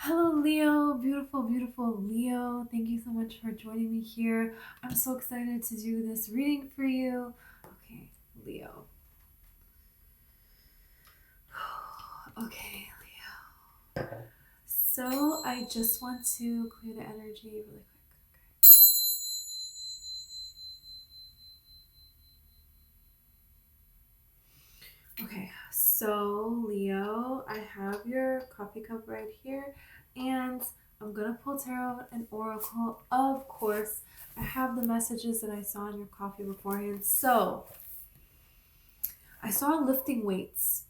Hello, Leo. Beautiful, beautiful Leo. Thank you so much for joining me here. I'm so excited to do this reading for you. Okay, Leo. Okay, Leo. So I just want to clear the energy really quick. Okay, so Leo, I have your coffee cup right here, and I'm gonna pull tarot and oracle. Of course, I have the messages that I saw in your coffee beforehand. So I saw lifting weights.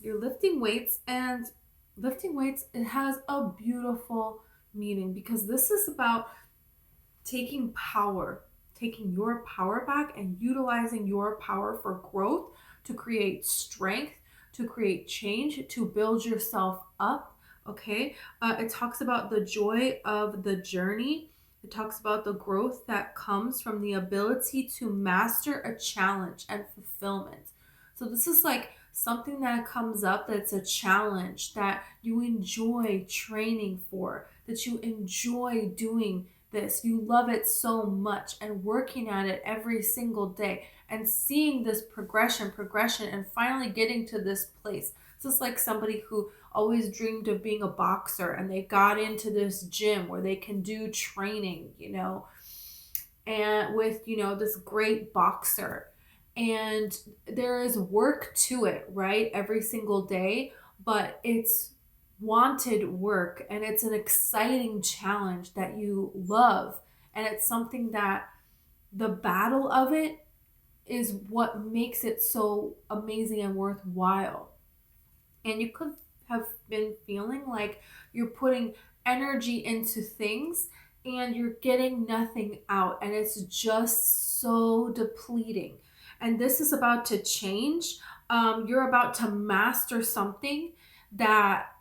You're lifting weights, and lifting weights, it has a beautiful meaning because this is about taking power, taking your power back and utilizing your power for growth, to create strength, to create change, to build yourself up. Okay. It talks about the joy of the journey. It talks about the growth that comes from the ability to master a challenge and fulfillment. So this is like something that comes up that's a challenge that you enjoy training for, that you enjoy doing this. You love it so much and working at it every single day and seeing this progression, and finally getting to this place. It's just like somebody who always dreamed of being a boxer and they got into this gym where they can do training, and with, this great boxer. And there is work to it, right? Every single day, but it's wanted work and it's an exciting challenge that you love. And it's something that the battle of it is what makes it so amazing and worthwhile. And you could have been feeling like you're putting energy into things and you're getting nothing out, and it's just so depleting. And this is about to change. You're about to master something that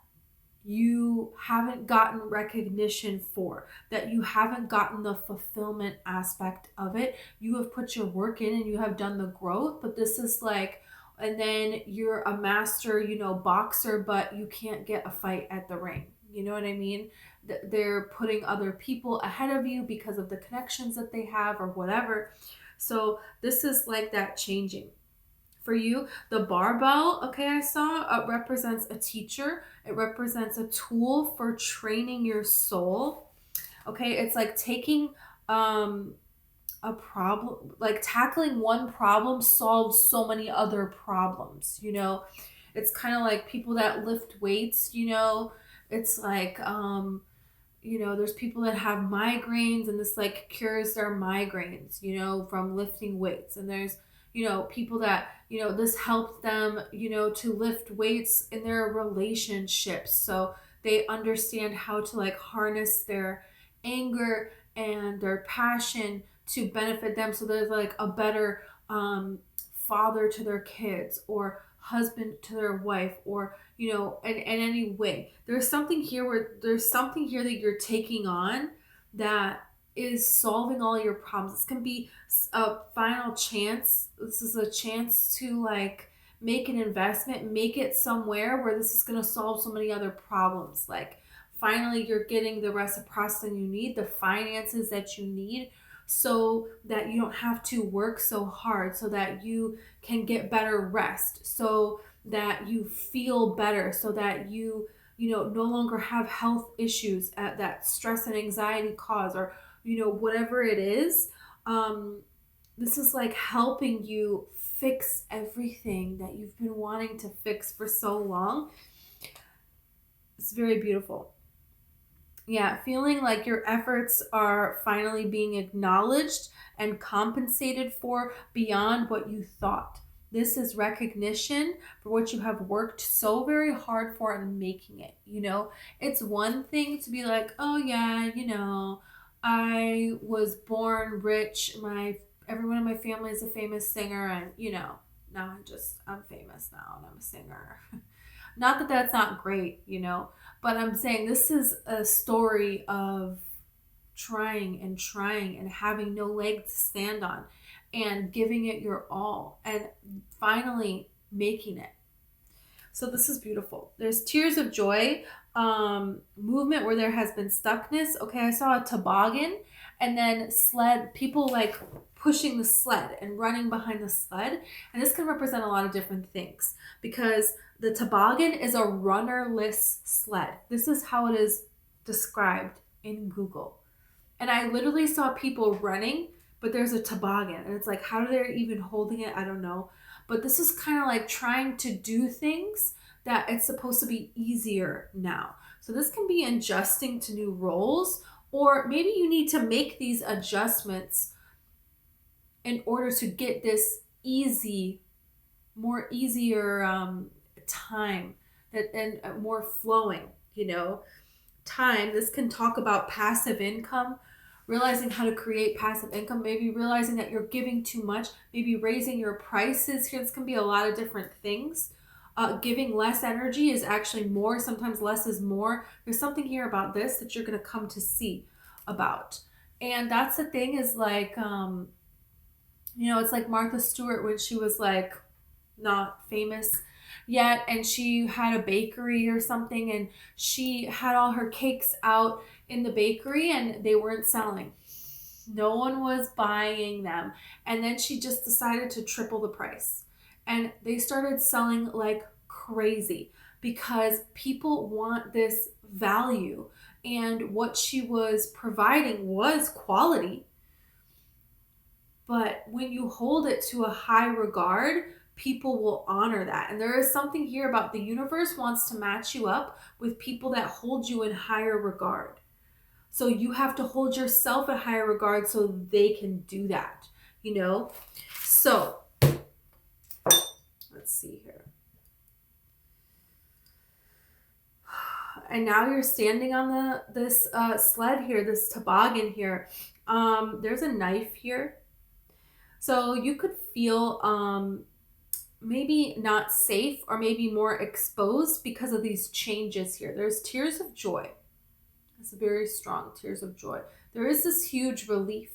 you haven't gotten recognition for, that you haven't gotten the fulfillment aspect of it. You have put your work in and you have done the growth, but this is like, and then you're a master, boxer, but you can't get a fight at the ring. You know what I mean? They're putting other people ahead of you because of the connections that they have or whatever. So this is like that changing. For you, the barbell, okay, I saw, represents a teacher. It represents a tool for training your soul. Okay, it's like taking a problem, like tackling one problem solves so many other problems. It's kind of like people that lift weights. It's like there's people that have migraines, and this like cures their migraines, from lifting weights. And there's, people that, this helped them, to lift weights in their relationships. So they understand how to like harness their anger and their passion to benefit them. So there's like a better father to their kids, or husband to their wife, or in any way. There's something here that you're taking on that is solving all your problems. This can be a final chance. This is a chance to like make an investment, make it somewhere where this is going to solve so many other problems. Like finally you're getting the reciprocity you need, the finances that you need, so that you don't have to work so hard, so that you can get better rest, so that you feel better, so that you no longer have health issues at that stress and anxiety cause, or whatever it is. This is like helping you fix everything that you've been wanting to fix for so long. It's very beautiful. Yeah, feeling like your efforts are finally being acknowledged and compensated for beyond what you thought. This is recognition for what you have worked so very hard for and making it. It's one thing to be like, oh yeah, I was born rich. Everyone in my family is a famous singer, and now I'm famous now and I'm a singer. Not that that's not great, but I'm saying this is a story of trying and having no leg to stand on, and giving it your all and finally making it. So this is beautiful. There's tears of joy. movement where there has been stuckness. Okay, I saw a toboggan and then people like pushing the sled and running behind the sled. And this can represent a lot of different things because the toboggan is a runnerless sled. This is how it is described in Google. And I literally saw people running, but there's a toboggan. And it's like, how they're even holding it, I don't know. But this is kind of like trying to do things that it's supposed to be easier now. So this can be adjusting to new roles, or maybe you need to make these adjustments in order to get this easier time and more flowing, time. This can talk about passive income, realizing how to create passive income, maybe realizing that you're giving too much, maybe raising your prices here. This can be a lot of different things. Giving less energy is actually more. Sometimes less is more. There's something here about this that you're going to come to see about. And that's the thing is like, it's like Martha Stewart when she was like not famous yet and she had a bakery or something and she had all her cakes out in the bakery and they weren't selling. No one was buying them. And then she just decided to triple the price. And they started selling like crazy because people want this value. And what she was providing was quality. But when you hold it to a high regard, people will honor that. And there is something here about the universe wants to match you up with people that hold you in higher regard. So you have to hold yourself in higher regard so they can do that, So let's see here. And now you're standing on this sled here, this toboggan here. There's a knife here. So you could feel maybe not safe or maybe more exposed because of these changes here. There's tears of joy. It's very strong, tears of joy. There is this huge relief.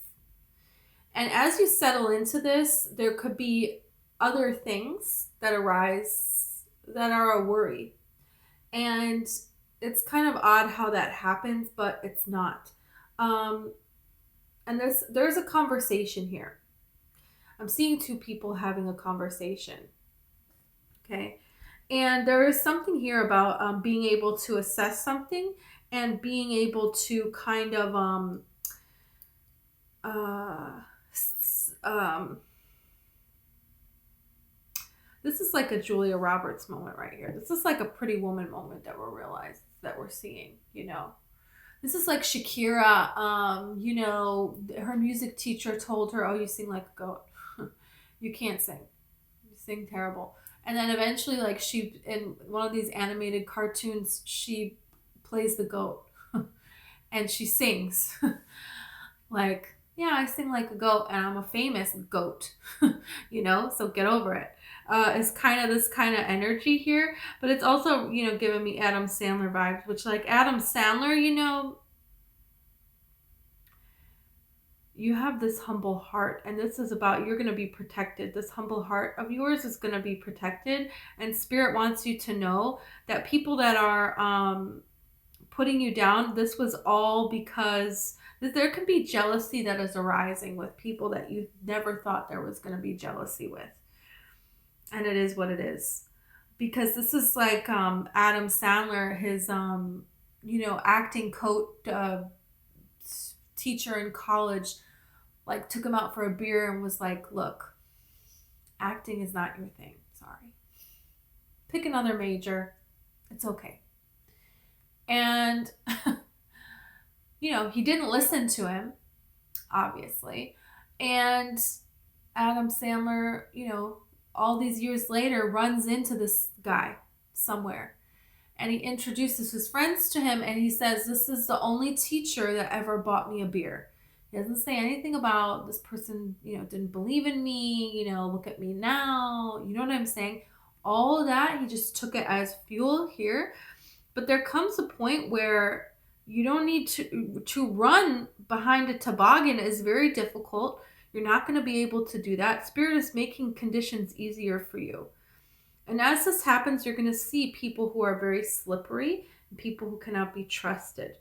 And as you settle into this, there could be other things that arise that are a worry. And it's kind of odd how that happens, but it's not. And there's a conversation here. I'm seeing two people having a conversation. Okay. And there is something here about being able to assess something and being able to kind of this is like a Julia Roberts moment right here. This is like a Pretty Woman moment that we're seeing, This is like Shakira, her music teacher told her, oh, you sing like a goat. You can't sing. You sing terrible. And then eventually, like she, in one of these animated cartoons, she plays the goat and she sings like, yeah, I sing like a goat and I'm a famous goat, so get over it. It's kind of this kind of energy here, but it's also, giving me Adam Sandler vibes, which like Adam Sandler, you have this humble heart and this is about, you're going to be protected. This humble heart of yours is going to be protected, and Spirit wants you to know that people that are putting you down, this was all because there can be jealousy that is arising with people that you never thought there was going to be jealousy with. And it is what it is. Because this is like Adam Sandler, his, acting coach teacher in college, like took him out for a beer and was like, look, acting is not your thing. Sorry. Pick another major. It's okay. And, he didn't listen to him, obviously. And Adam Sandler, all these years later runs into this guy somewhere. And he introduces his friends to him and he says, this is the only teacher that ever bought me a beer. He doesn't say anything about this person, didn't believe in me, look at me now. You know what I'm saying? All of that, he just took it as fuel here. But there comes a point where you don't need to run behind a toboggan is very difficult. You're not going to be able to do that. Spirit is making conditions easier for you. And as this happens, you're going to see people who are very slippery people who cannot be trusted.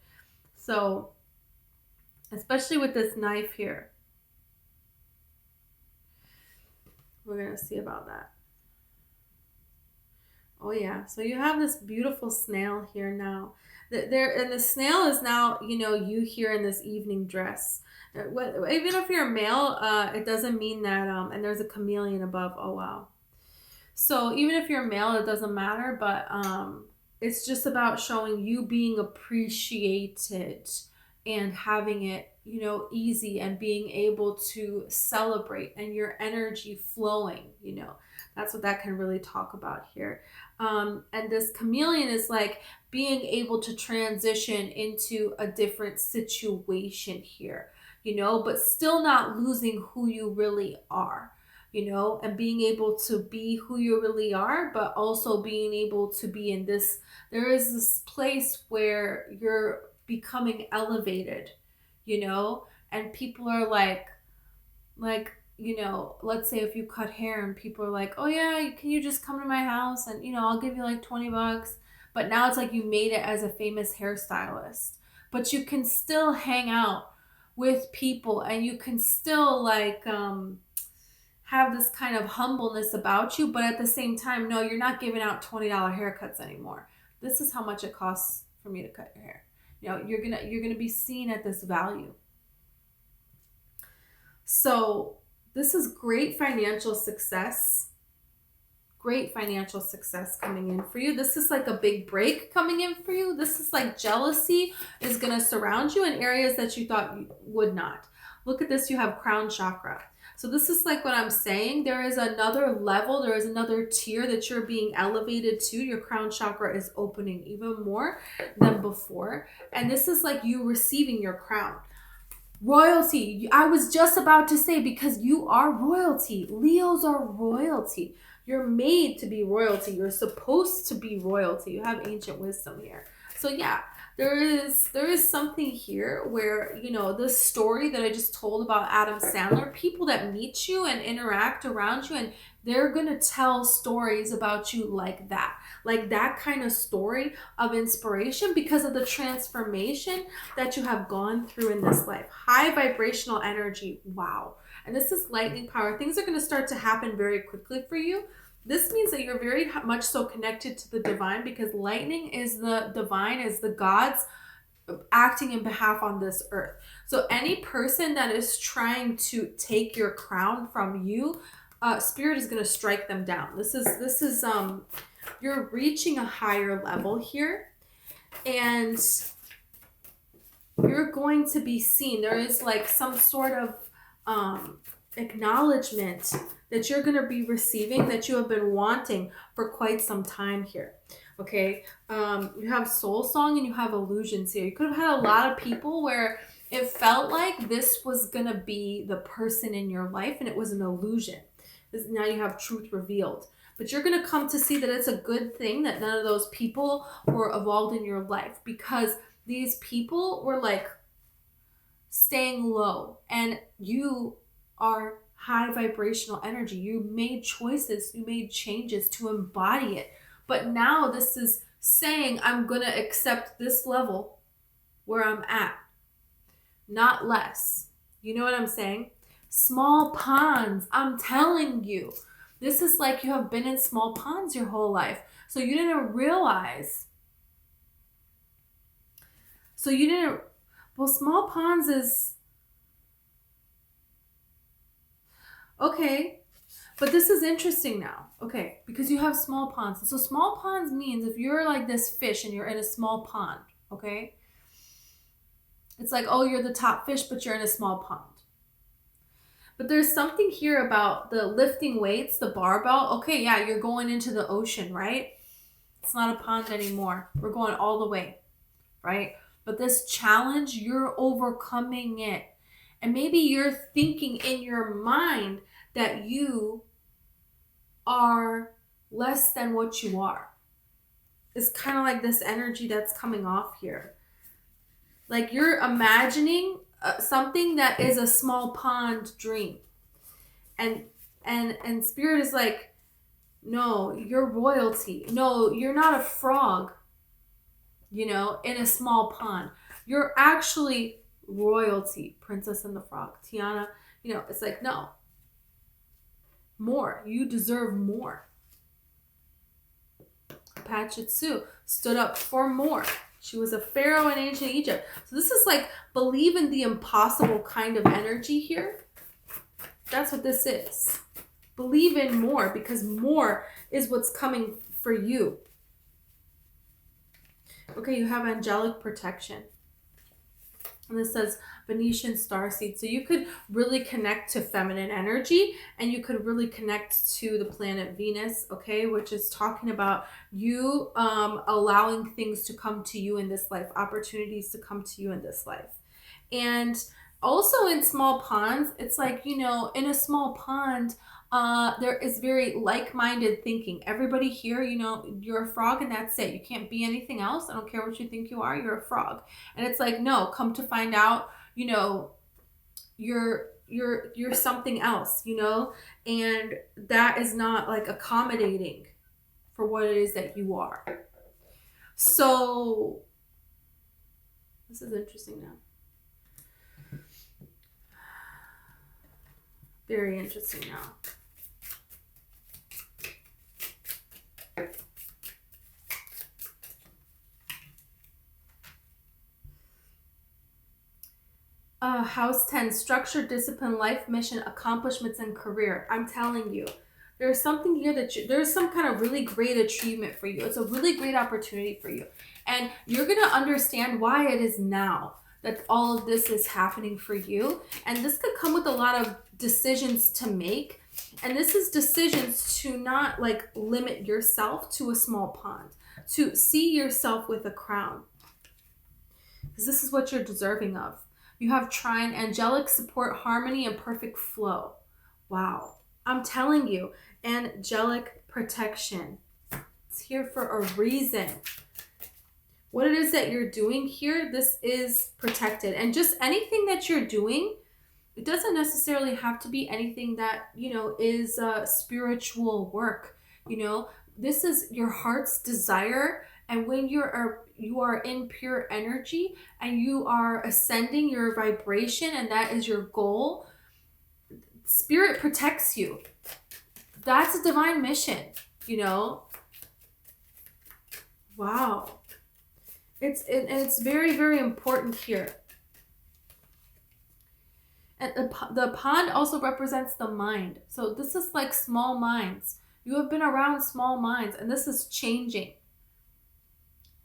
So, especially with this knife here, we're going to see about that. Oh yeah, so you have this beautiful snail here now. And the snail is now, you here in this evening dress. Even if you're a male, it doesn't mean that, and there's a chameleon above. Oh wow. So even if you're male, it doesn't matter, but it's just about showing you being appreciated and having it, easy, and being able to celebrate and your energy flowing, That's what that can really talk about here. And this chameleon is like being able to transition into a different situation here, but still not losing who you really are. And being able to be who you really are, but also being able to be in this, there is this place where you're becoming elevated, and people are like, let's say if you cut hair and people are like, oh yeah, can you just come to my house and, I'll give you like $20. But now it's like you made it as a famous hairstylist, but you can still hang out with people and you can still like, have this kind of humbleness about you, but at the same time, no, you're not giving out $20 haircuts anymore. This is how much it costs for me to cut your hair. You're gonna be seen at this value. So this is great financial success. Great financial success coming in for you. This is like a big break coming in for you. This is like jealousy is gonna surround you in areas that you thought you would not. Look at this, you have crown chakra. So this is like what I'm saying. There is another level, there is another tier that you're being elevated to. Your crown chakra is opening even more than before. And this is like you receiving your crown. Royalty. I was just about to say, because you are royalty. Leos are royalty. You're made to be royalty. You're supposed to be royalty. You have ancient wisdom here. So yeah, there is something here where, this story that I just told about Adam Sandler, people that meet you and interact around you, and they're going to tell stories about you like that kind of story of inspiration because of the transformation that you have gone through in this life. High vibrational energy. Wow. And this is lightning power. Things are going to start to happen very quickly for you. This means that you're very much so connected to the divine, because lightning is the divine, is the gods acting in behalf on this earth. So any person that is trying to take your crown from you, spirit is going to strike them down. This is you're reaching a higher level here, and you're going to be seen. There is like some sort of acknowledgement that you're going to be receiving, that you have been wanting for quite some time here. Okay, you have soul song and you have illusions here. You could have had a lot of people where it felt like this was going to be the person in your life and it was an illusion. Now you have truth revealed. But you're going to come to see that it's a good thing that none of those people were involved in your life, because these people were like staying low, and you are high vibrational energy. You made choices, you made changes to embody it. But now this is saying, I'm going to accept this level where I'm at, not less. You know what I'm saying? Small ponds, I'm telling you. This is like you have been in small ponds your whole life. So you didn't realize. Well, small ponds is, okay, but this is interesting now, okay, because you have small ponds. So small ponds means if you're like this fish and you're in a small pond, okay, it's like, oh, you're the top fish, but you're in a small pond. But there's something here about the lifting weights, the barbell. Okay, yeah, you're going into the ocean, right? It's not a pond anymore. We're going all the way, right? But this challenge, you're overcoming it. And maybe you're thinking in your mind that you are less than what you are. It's kind of like this energy that's coming off here. Like you're imagining something that is a small pond dream. And spirit is like, no, you're royalty. No, you're not a frog. you know, in a small pond. You're actually royalty, Princess and the Frog. Tiana, you know, it's like, no, more. You deserve more. Hatshepsut stood up for more. She was a pharaoh in ancient Egypt. So this is like believe in the impossible kind of energy here. That's what this is. Believe in more, because more is what's coming for you. Okay, you have angelic protection. And this says Venetian starseed. So you could really connect to feminine energy, and you could really connect to the planet Venus, okay, which is talking about you allowing things to come to you in this life, opportunities to come to you in this life. And also in small ponds, it's like, you know, in a small pond, there is very like-minded thinking. Everybody here, you know, you're a frog and that's it. You can't be anything else. I don't care what you think you are. You're a frog. And it's like, no, come to find out, you know, you're something else, you know, and that is not like accommodating for what it is that you are. So this is interesting now. Very interesting now. House 10, structure, discipline, life mission, accomplishments, and career. I'm telling you, there's something here that there's some kind of really great achievement for you. It's a really great opportunity for you. And you're going to understand why it is now that all of this is happening for you. And this could come with a lot of decisions to make. And this is decisions to not like limit yourself to a small pond, to see yourself with a crown. Because this is what you're deserving of. You have trine, angelic support, harmony, and perfect flow. Wow. I'm telling you, angelic protection. It's here for a reason. What it is that you're doing here, this is protected. And just anything that you're doing, it doesn't necessarily have to be anything that, you know, is spiritual work. You know, this is your heart's desire. And when you are in pure energy and you are ascending your vibration, and that is your goal, spirit protects you. That's a divine mission, you know. Wow. It's very, very important here. And the pond also represents the mind. So this is like small minds. You have been around small minds, and this is changing.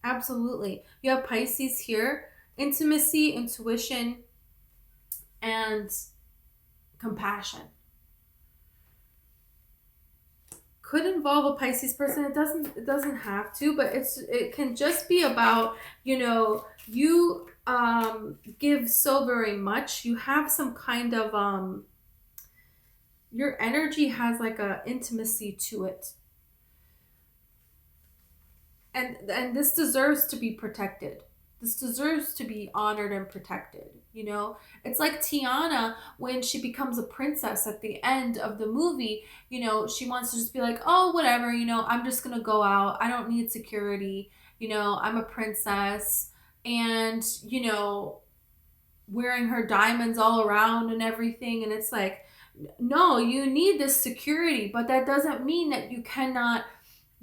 Absolutely. You have Pisces here. Intimacy, intuition, and compassion. Could involve a Pisces person. It doesn't have to, but it can just be about, you know, you give so very much. You have some kind of your energy has like a intimacy to it. And this deserves to be protected. This deserves to be honored and protected. You know, it's like Tiana, when she becomes a princess at the end of the movie, you know, she wants to just be like, oh, whatever, you know, I'm just going to go out. I don't need security. You know, I'm a princess. And, you know, wearing her diamonds all around and everything. And it's like, no, you need this security, but that doesn't mean that you cannot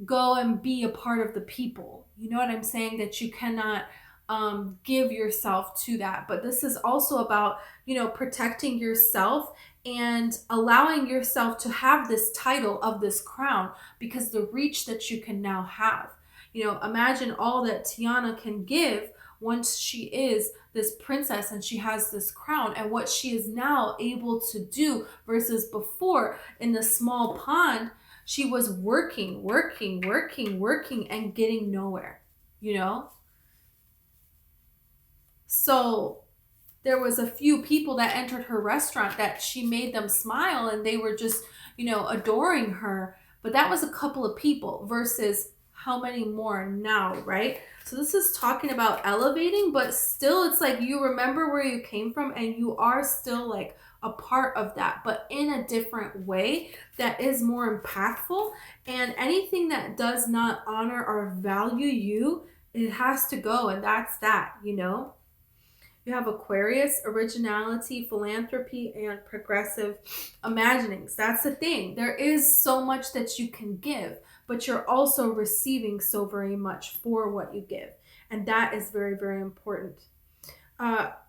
go and be a part of the people. You know what I'm saying? That you cannot give yourself to that. But this is also about, you know, protecting yourself and allowing yourself to have this title of this crown, because the reach that you can now have. You know, imagine all that Tiana can give once she is this princess and she has this crown, and what she is now able to do versus before in the small pond. She was working and getting nowhere, you know? So there was a few people that entered her restaurant that she made them smile and they were just, you know, adoring her. But that was a couple of people versus how many more now, right? So this is talking about elevating, but still it's like you remember where you came from and you are still like a part of that, but in a different way that is more impactful. And anything that does not honor or value you It has to go, and that's that, you know? You have Aquarius, originality, philanthropy, and progressive imaginings. That's the thing. There is so much that you can give, but you're also receiving so very much for what you give. And that is very, very important.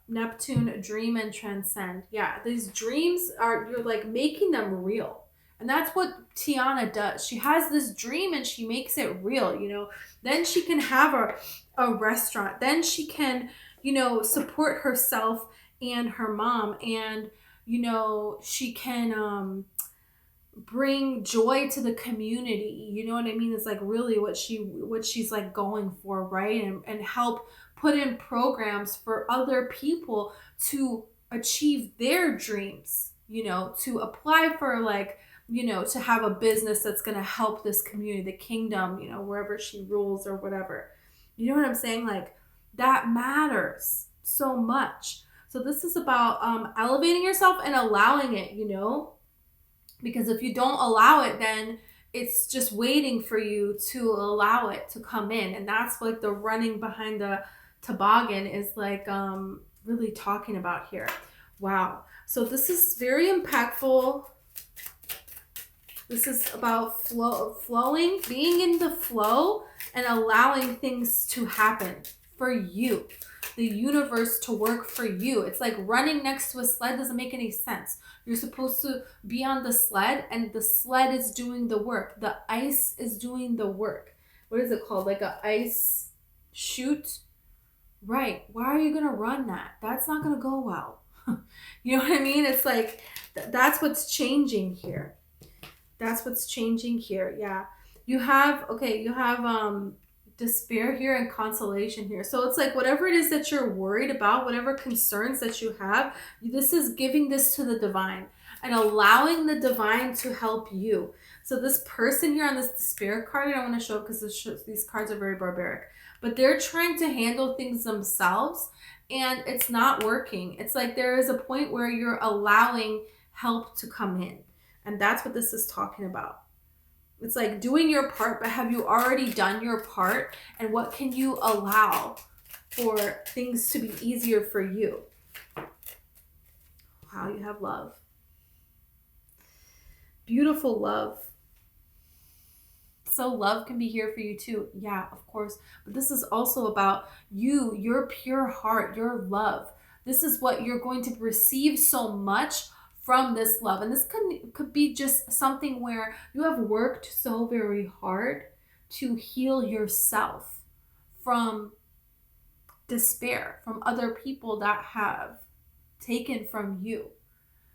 Neptune, dream and transcend. Yeah, these dreams are, you're like making them real. And that's what Tiana does. She has this dream and she makes it real, you know. Then she can have a restaurant. Then she can, you know, support herself and her mom. And, you know, she can bring joy to the community. You know what I mean? It's like really what she's like going for, right? And help put in programs for other people to achieve their dreams, you know, to apply for like, you know, to have a business that's going to help this community, the kingdom, you know, wherever she rules or whatever. You know what I'm saying? Like that matters so much. So this is about elevating yourself and allowing it, you know, because if you don't allow it, then it's just waiting for you to allow it to come in. And that's like the running behind the toboggan is like really talking about here. Wow. So this is very impactful. This is about flowing, being in the flow and allowing things to happen for you. The universe to work for you. It's like running next to a sled doesn't make any sense. You're supposed to be on the sled and the sled is doing the work. The ice is doing the work. What is it called? Like an ice chute? Right. Why are you going to run that? That's not going to go well. You know what I mean? It's like, that's what's changing here. That's what's changing here. Yeah. You have despair here and consolation here. So it's like whatever it is that you're worried about, whatever concerns that you have, this is giving this to the divine and allowing the divine to help you. So this person here on this despair card, I don't want to show because these cards are very barbaric, but they're trying to handle things themselves and it's not working. It's like there is a point where you're allowing help to come in. And that's what this is talking about. It's like doing your part, but have you already done your part? And what can you allow for things to be easier for you? Wow, you have love. Beautiful love. So love can be here for you too. Yeah, of course. But this is also about you, your pure heart, your love. This is what you're going to receive so much from this love. And this could be just something where you have worked so very hard to heal yourself from despair, from other people that have taken from you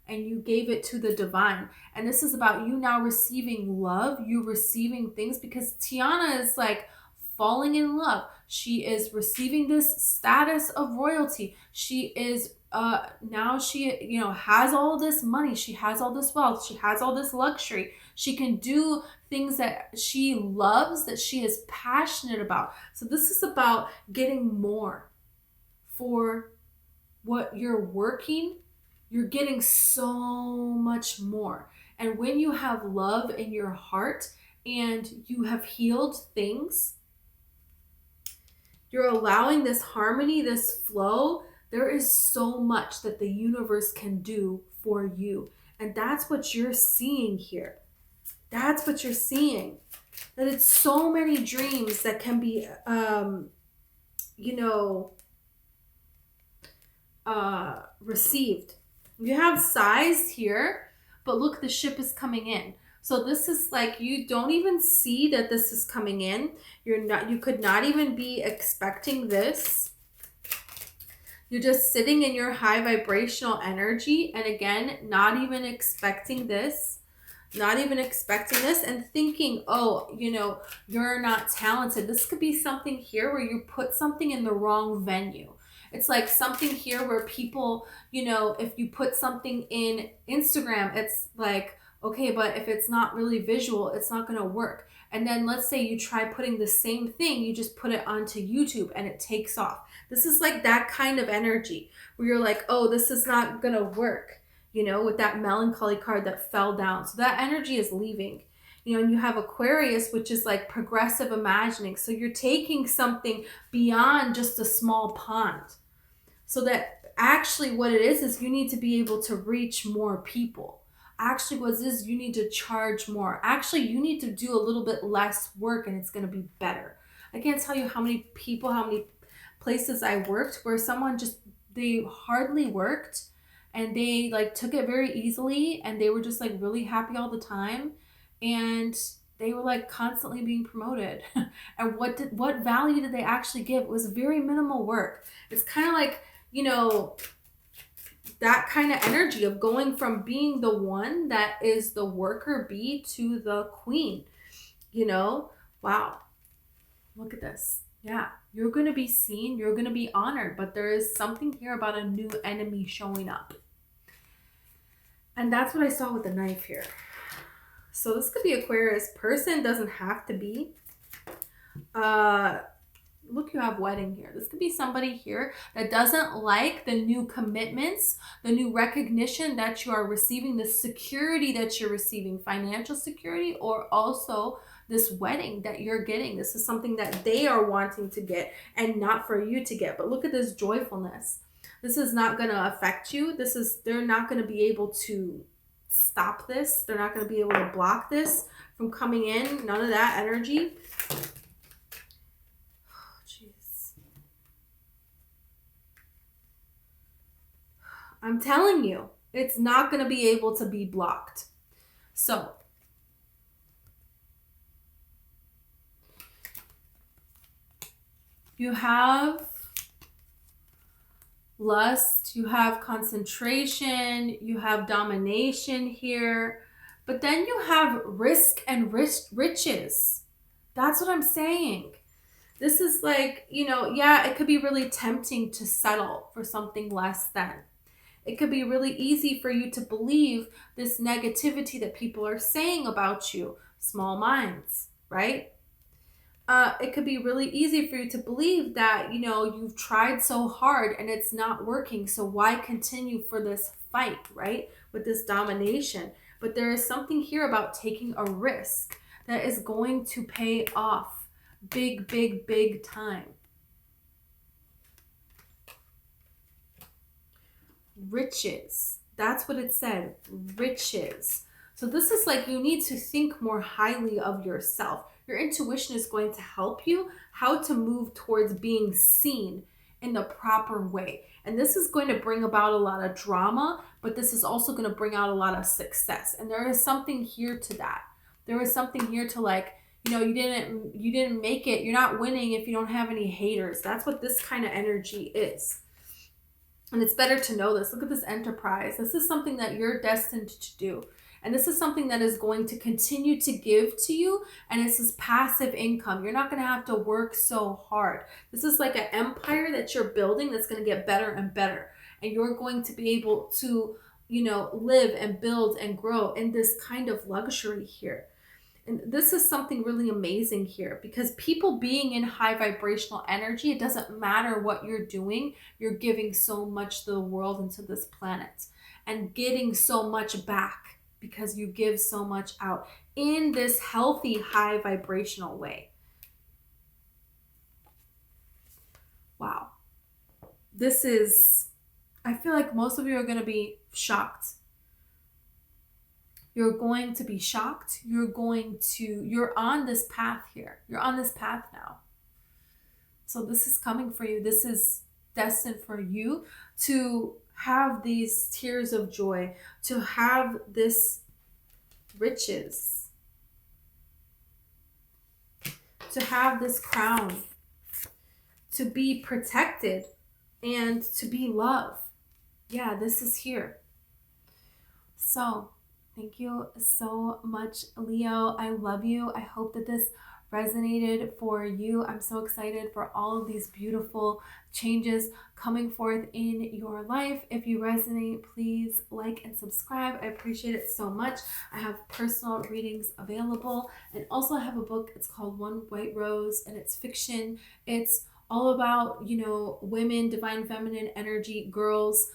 and you gave it to the divine. And this is about you now receiving love, you receiving things, because Tiana is like falling in love. She is receiving this status of royalty. She is now she, you know, has all this money. She has all this wealth. She has all this luxury. She can do things that she loves, that she is passionate about. So this is about getting more for what you're working. You're getting so much more. And when you have love in your heart and you have healed things, you're allowing this harmony, this flow. There is so much that the universe can do for you. And that's what you're seeing here. That's what you're seeing. That it's so many dreams that can be, received. You have size here, but look, the ship is coming in. So this is like, you don't even see that this is coming in. You could not even be expecting this. You're just sitting in your high vibrational energy. And again, not even expecting this, and thinking, oh, you know, you're not talented. This could be something here where you put something in the wrong venue. It's like something here where people, you know, if you put something in Instagram, it's like, okay, but if it's not really visual, it's not going to work. And then let's say you try putting the same thing, you just put it onto YouTube and it takes off. This is like that kind of energy where you're like, oh, this is not going to work, you know, with that melancholy card that fell down. So that energy is leaving. You know, and you have Aquarius, which is like progressive imagining. So you're taking something beyond just a small pond. So that actually what it is you need to be able to reach more people. Actually, what it is, you need to charge more. Actually, you need to do a little bit less work and it's going to be better. I can't tell you how many people, how many places I worked where someone just, they hardly worked and they like took it very easily and they were just like really happy all the time. And they were like constantly being promoted. And what value did they actually give? It was very minimal work. It's kind of like, you know, that kind of energy of going from being the one that is the worker bee to the queen, you know? Wow. Look at this. Yeah, you're going to be seen, you're going to be honored, but there is something here about a new enemy showing up. And that's what I saw with the knife here. So this could be Aquarius. Person doesn't have to be. Look, you have wedding here. This could be somebody here that doesn't like the new commitments, the new recognition that you are receiving, the security that you're receiving, financial security, or also this wedding that you're getting. This is something that they are wanting to get and not for you to get. But look at this joyfulness. This is not going to affect you. They're not going to be able to stop this. They're not going to be able to block this from coming in. None of that energy. I'm telling you, it's not going to be able to be blocked. So, you have lust, you have concentration, you have domination here, but then you have risk and riches. That's what I'm saying. This is like, you know, yeah, it could be really tempting to settle for something less than. It could be really easy for you to believe this negativity that people are saying about you. Small minds, right? It could be really easy for you to believe that, you know, you've tried so hard and it's not working. So why continue for this fight, right? With this domination. But there is something here about taking a risk that is going to pay off big, big, big time. Riches. That's what it said. Riches. So this is like you need to think more highly of yourself. Your intuition is going to help you how to move towards being seen in the proper way. And this is going to bring about a lot of drama, but this is also going to bring out a lot of success. And there is something here to that. There is something here to like, you know, you didn't make it. You're not winning if you don't have any haters. That's what this kind of energy is. And it's better to know this. Look at this enterprise. This is something that you're destined to do. And this is something that is going to continue to give to you. And this is passive income. You're not going to have to work so hard. This is like an empire that you're building that's going to get better and better. And you're going to be able to, you know, live and build and grow in this kind of luxury here. And this is something really amazing here because people being in high vibrational energy, it doesn't matter what you're doing, you're giving so much to the world and to this planet and getting so much back because you give so much out in this healthy, high vibrational way. Wow. This is, I feel like most of you are going to be shocked. You're going to be shocked. You're on this path here. You're on this path now. So this is coming for you. This is destined for you to have these tears of joy, to have this riches, to have this crown, to be protected and to be loved. Yeah, this is here. So thank you so much, Leo. I love you. I hope that this resonated for you. I'm so excited for all of these beautiful changes coming forth in your life. If you resonate, please like and subscribe. I appreciate it so much. I have personal readings available and also I have a book. It's called One White Rose and it's fiction. It's all about, you know, women, divine feminine energy, girls,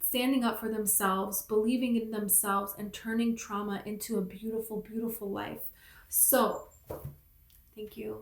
standing up for themselves, believing in themselves, and turning trauma into a beautiful, beautiful life. So, thank you